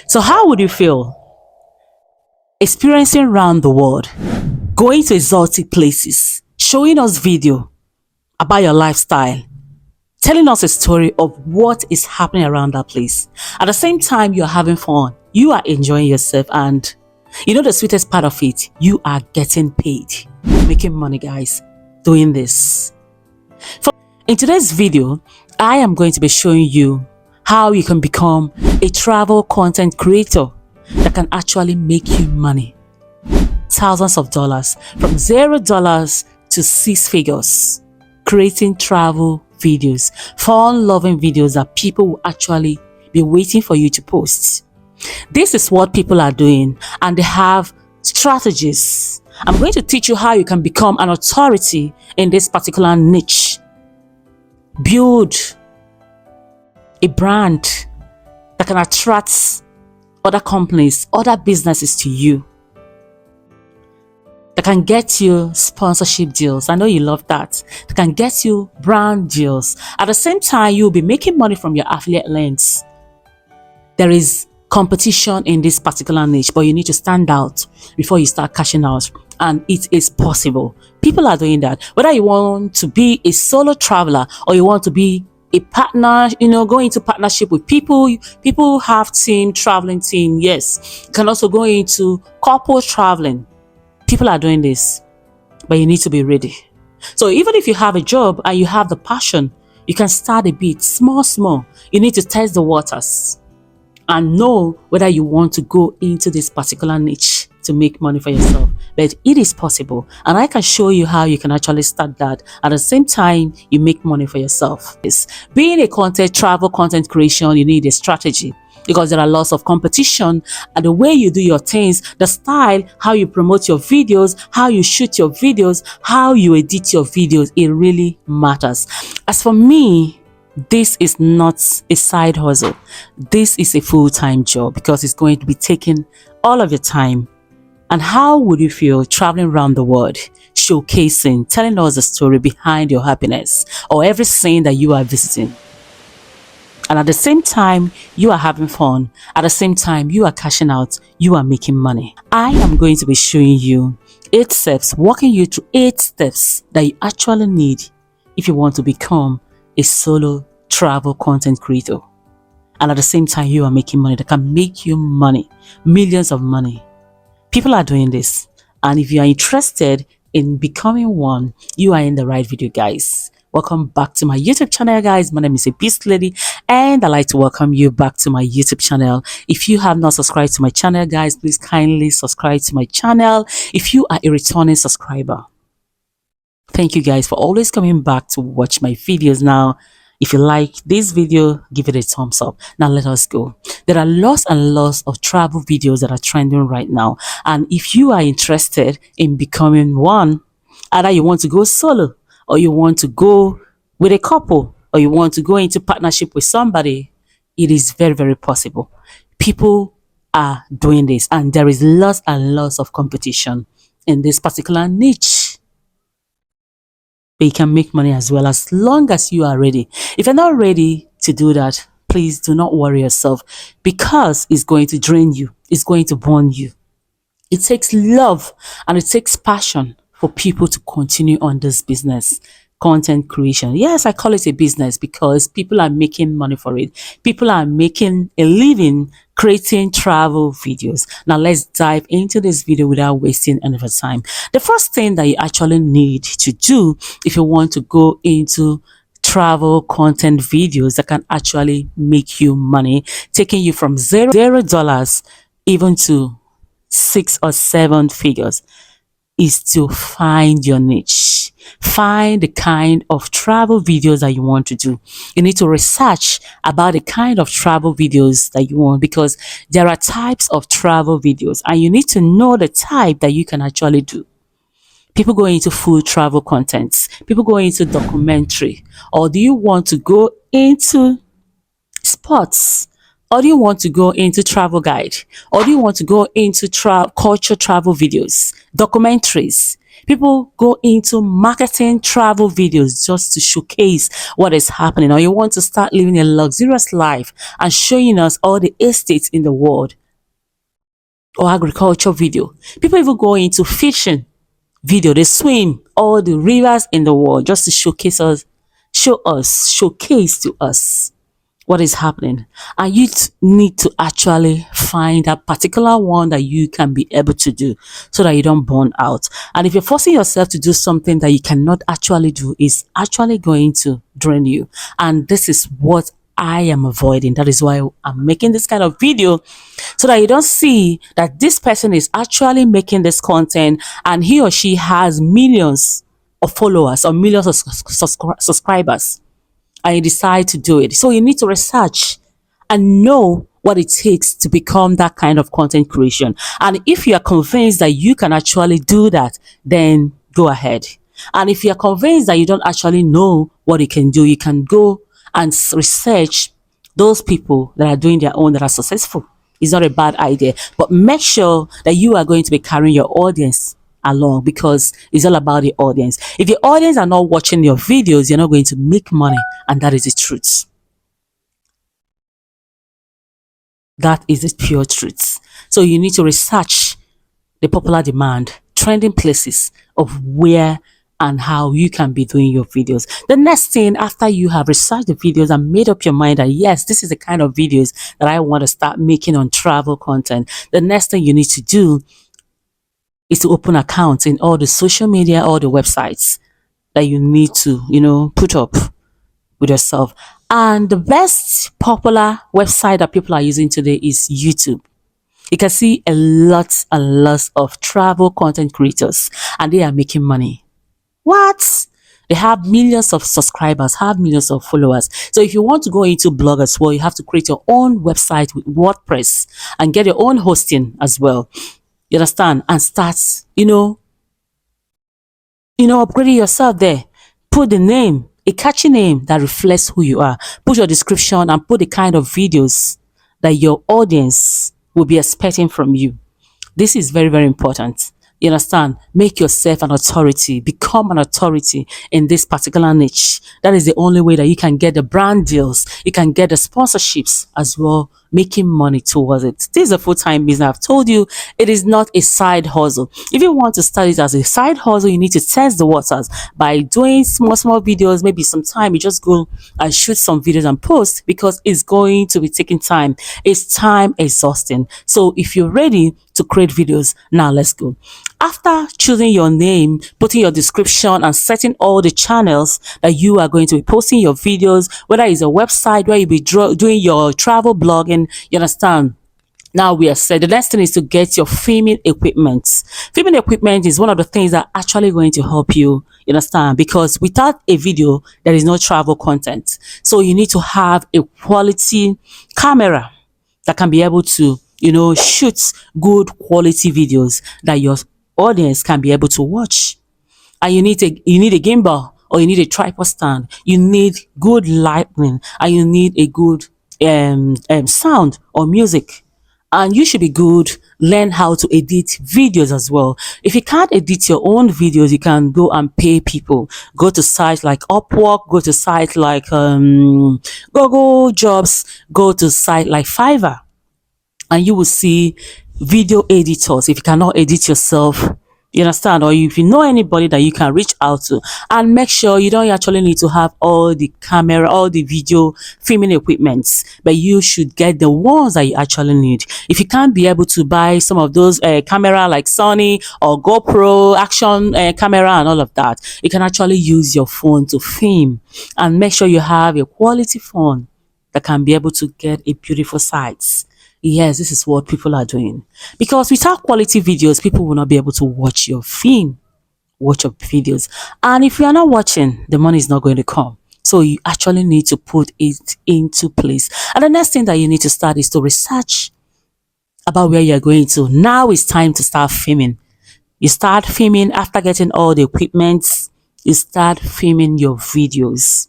So how would you feel experiencing around the world, going to exotic places, showing us video about your lifestyle, telling us a story of what is happening around that place? At the same time, you're having fun, you are enjoying yourself, and you know the sweetest part of it, you are getting paid, making money, guys, doing this. In today's video, I am going to be showing you how you can become a travel content creator that can actually make you money. Thousands of dollars, from $0 to 6 figures, creating travel videos, fun-loving videos that people will actually be waiting for you to post. This is what people are doing, and they have strategies. I'm going to teach you how you can become an authority in this particular niche. Build a brand that can attract other companies, other businesses to you, that can get you sponsorship deals. I know you love that. That can get you brand deals. At the same time, you'll be making money from your affiliate links. There is competition in this particular niche, but you need to stand out before you start cashing out. And it is possible. People are doing that. Whether you want to be a solo traveler or you want to be a partner, go into partnership with people. People have traveling team. Yes. You can also go into couple traveling. People are doing this, but you need to be ready. So even if you have a job and you have the passion, you can start a bit small. You need to test the waters and know whether you want to go into this particular niche to make money for yourself. But it is possible, and I can show you how you can actually start that. At the same time, you make money for yourself. Being a travel content creation, you need a strategy, because there are lots of competition, and the way you do your things, the style, how you promote your videos, how you shoot your videos, how you edit your videos, it really matters. As for me, this is not a side hustle. This is a full-time job, because it's going to be taking all of your time. And how would you feel traveling around the world, showcasing, telling us the story behind your happiness or every scene that you are visiting? And at the same time, you are having fun. At the same time, you are cashing out. You are making money. I am going to be showing you 8 steps, walking you through 8 steps that you actually need if you want to become a solo travel content creator. And at the same time, you are making money that can make you money, millions of money. People are doing this. And if you are interested in becoming one, you are in the right video, guys. Welcome back to my YouTube channel, guys. My name is Ebys'Lady, and I'd like to welcome you back to my YouTube channel. If you have not subscribed to my channel, guys, please kindly subscribe to my channel. If you are a returning subscriber, thank you, guys, for always coming back to watch my videos. Now, if you like this video, give it a thumbs up. Now let us go. There are lots and lots of travel videos that are trending right now, and if you are interested in becoming one, either you want to go solo, or you want to go with a couple, or you want to go into partnership with somebody, it is very, very possible. People are doing this, and there is lots and lots of competition in this particular niche. But you can make money as well, as long as you are ready. If you're not ready to do that, please do not worry yourself, because it's going to drain you. It's going to burn you. It takes love and it takes passion for people to continue on this business, content creation. Yes, I call it a business because people are making money for it. People are making a living creating travel videos. Now let's dive into this video without wasting any of our time. The first thing that you actually need to do if you want to go into travel content videos that can actually make you money, taking you from $0 even to 6 or 7 figures, is to find your niche. Find the kind of travel videos that you want to do. You need to research about the kind of travel videos that you want, because there are types of travel videos, and you need to know the type that you can actually do. People go into full travel contents. People go into documentary. Or do you want to go into sports? Or do you want to go into travel guide? Or do you want to go into culture travel videos, documentaries? People go into marketing travel videos just to showcase what is happening, or you want to start living a luxurious life and showing us all the estates in the world, or agriculture video. People even go into fishing video. They swim all the rivers in the world just to showcase to us what is happening. And you need to actually find that particular one that you can be able to do so that you don't burn out. And if you're forcing yourself to do something that you cannot actually do, is actually going to drain you. And this is what I am avoiding. That is why I'm making this kind of video, so that you don't see that this person is actually making this content and he or she has millions of followers or millions of subscribers, and you decide to do it. So you need to research and know what it takes to become that kind of content creation. And if you are convinced that you can actually do that, then go ahead. And if you are convinced that you don't actually know what you can do, you can go and research those people that are doing their own, that are successful. It's not a bad idea, but make sure that you are going to be carrying your audience along, because it's all about the audience. If your audience are not watching your videos, you're not going to make money, and that is the truth. That is the pure truth. So you need to research the popular demand, trending places of where and how you can be doing your videos. The next thing, after you have researched the videos and made up your mind that yes, this is the kind of videos that I want to start making on travel content, the next thing you need to do is to open accounts in all the social media, all the websites that you need to, put up with yourself. And the best popular website that people are using today is YouTube. You can see a lot of travel content creators, and they are making money. What? They have millions of subscribers, have millions of followers. So if you want to go into blog as well, you have to create your own website with WordPress and get your own hosting as well. You understand? And start, upgrading yourself there. Put the name, a catchy name that reflects who you are. Put your description and put the kind of videos that your audience will be expecting from you. This is very, very important. You understand? Make yourself an authority. Become an authority in this particular niche. That is the only way that you can get the brand deals. You can get the sponsorships as well, making money towards it. This is a full-time business. I've told you, it is not a side hustle. If you want to start it as a side hustle, you need to test the waters by doing small videos. Maybe sometime you just go and shoot some videos and post, because it's going to be taking time. It's time exhausting. So if you're ready to create videos, now let's go. After choosing your name, putting your description, and setting all the channels that you are going to be posting your videos, whether it's a website where you'll be doing your travel blogging, you understand? Now we are set. The next thing is to get your filming equipment. Filming equipment is one of the things that are actually going to help you, you understand? Because without a video, there is no travel content. So you need to have a quality camera that can be able to, shoot good quality videos that your audience can be able to watch. And you need a gimbal, or you need a tripod stand. You need good lighting, and you need a good sound or music. And you should be good. Learn how to edit videos as well. If you can't edit your own videos, you can go and pay people. Go to sites like Upwork, go to sites like Google Jobs, go to sites like Fiverr, and you will see video editors. If you cannot edit yourself, you understand, or if you know anybody that you can reach out to, and make sure you don't actually need to have all the camera, all the video filming equipments, but you should get the ones that you actually need. If you can't be able to buy some of those camera like Sony or GoPro action camera and all of that, you can actually use your phone to film, and make sure you have a quality phone that can be able to get a beautiful sights. Yes, this is what people are doing. Because without quality videos, people will not be able to watch your film, watch your videos. And if you are not watching, the money is not going to come. So you actually need to put it into place. And the next thing that you need to start is to research about where you're going to. Now it's time to start filming. You start filming after getting all the equipment. You start filming your videos.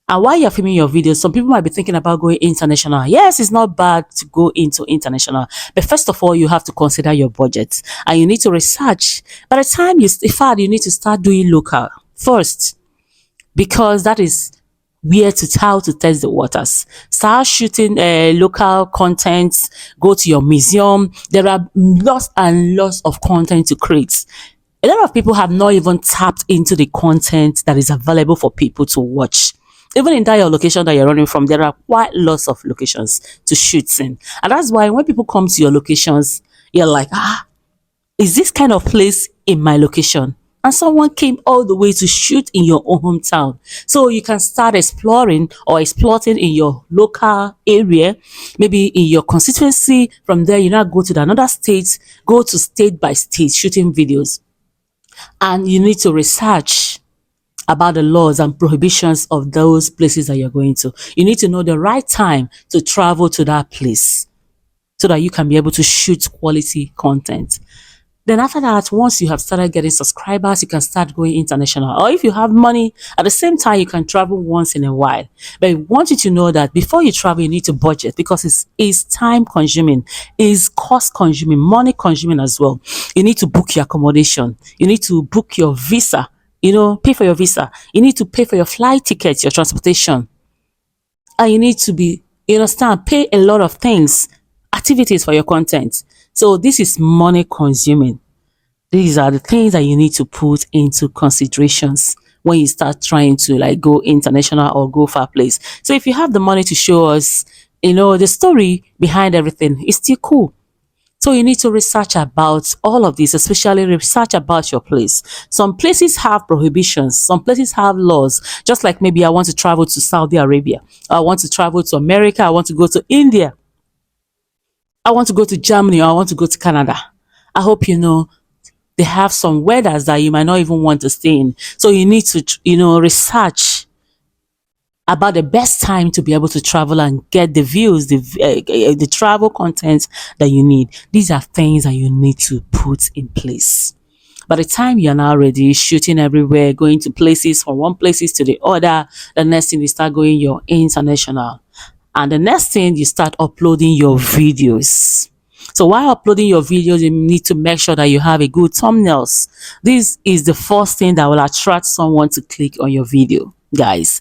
And while you're filming your videos, some people might be thinking about going international. Yes, it's not bad to go into international, but first of all, you have to consider your budget and you need to research. By the time in fact, you need to start doing local first, because that is where to how to test the waters. Start shooting local content, go to your museum. There are lots and lots of content to create. A lot of people have not even tapped into the content that is available for people to watch. Even in that your location that you're running from, there are quite lots of locations to shoot in. And that's why when people come to your locations, you're like, is this kind of place in my location? And someone came all the way to shoot in your own hometown. So you can start exploring or exploiting in your local area, maybe in your constituency. From there, you now go to another state, go to state by state shooting videos. And you need to research about the laws and prohibitions of those places that you're going to. You need to know the right time to travel to that place so that you can be able to shoot quality content. Then after that, once you have started getting subscribers, you can start going international. Or if you have money, at the same time, you can travel once in a while. But I want you to know that before you travel, you need to budget, because it's time consuming, it's cost consuming, money consuming as well. You need to book your accommodation. You need to book your visa, pay for your visa. You need to pay for your flight tickets, your transportation. And you need to pay a lot of things, activities for your content. So this is money consuming. These are the things that you need to put into considerations when you start trying to like go international or go far place. So if you have the money to show us, the story behind everything, it's still cool. So you need to research about all of this, especially research about your place. Some places have prohibitions, some places have laws. Just like maybe I want to travel to Saudi Arabia, I want to travel to America, I want to go to India, I want to go to Germany, or I want to go to Canada. I hope you know they have some weathers that you might not even want to stay in. So you need to, research about the best time to be able to travel and get the views, the travel content that you need. These are things that you need to put in place. By the time you're now ready, shooting everywhere, going to places from one places to the other, the next thing you start going your international. And the next thing you start uploading your videos. So while uploading your videos, you need to make sure that you have a good thumbnails. This is the first thing that will attract someone to click on your video, guys.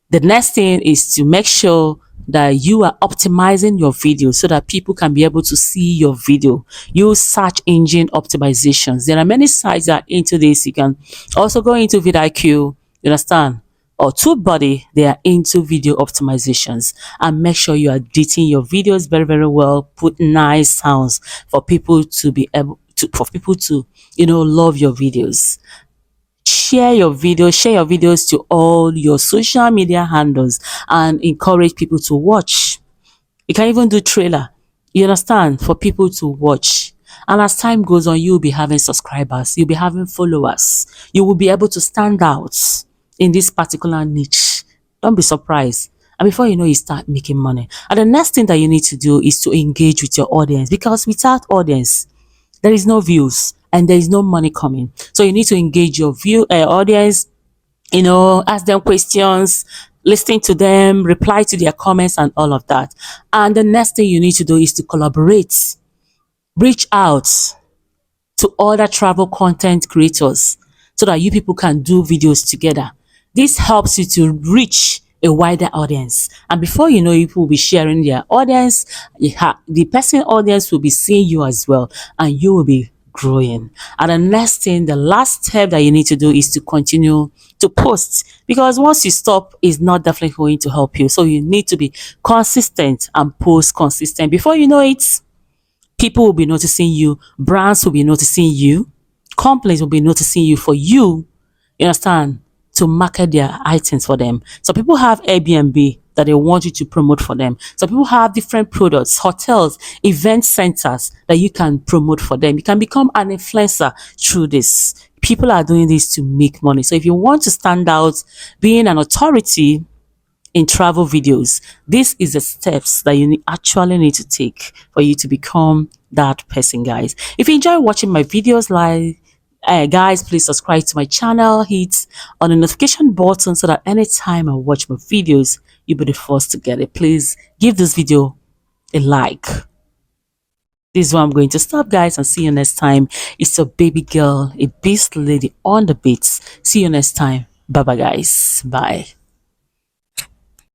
The next thing is to make sure that you are optimizing your video so that people can be able to see your video. Use search engine optimizations. There are many sites that are into this. You can also go into vidIQ, you understand, or TubeBuddy. They are into video optimizations, and make sure you are editing your videos very, very well. Put nice sounds for people to be able to, love your videos. Share your videos to all your social media handles and encourage people to watch. You can even do trailer, you understand, for people to watch. And as time goes on, you'll be having subscribers, you'll be having followers. You will be able to stand out in this particular niche. Don't be surprised. And before you know, you start making money. And the next thing that you need to do is to engage with your audience, because without audience, there is no views and there is no money coming. So you need to engage your audience, ask them questions, listen to them, reply to their comments and all of that. And the next thing you need to do is to collaborate, reach out to other travel content creators so that you people can do videos together. This helps you to reach a wider audience, and before you know, people will be sharing their audience. The person audience will be seeing you as well, and you will be growing. And the next thing, the last step that you need to do is to continue to post, because once you stop, it's not definitely going to help you. So you need to be consistent and post consistent. Before you know it, people will be noticing you, brands will be noticing you, companies will be noticing you for you understand, to market their items for them. So people have Airbnb that they want you to promote for them. So people have different products, hotels, event centers that you can promote for them. You can become an influencer through this. People are doing this to make money. So if you want to stand out, being an authority in travel videos, this is the steps that you actually need to take for you to become that person, guys. If you enjoy watching my videos, Guys, please subscribe to my channel, hit on the notification button so that anytime I watch my videos, you'll be the first to get it. Please give this video a like. This is where I'm going to stop, guys, and see you next time. It's your baby girl, Ebys'Lady on the beats. See you next time. Bye bye, guys. Bye.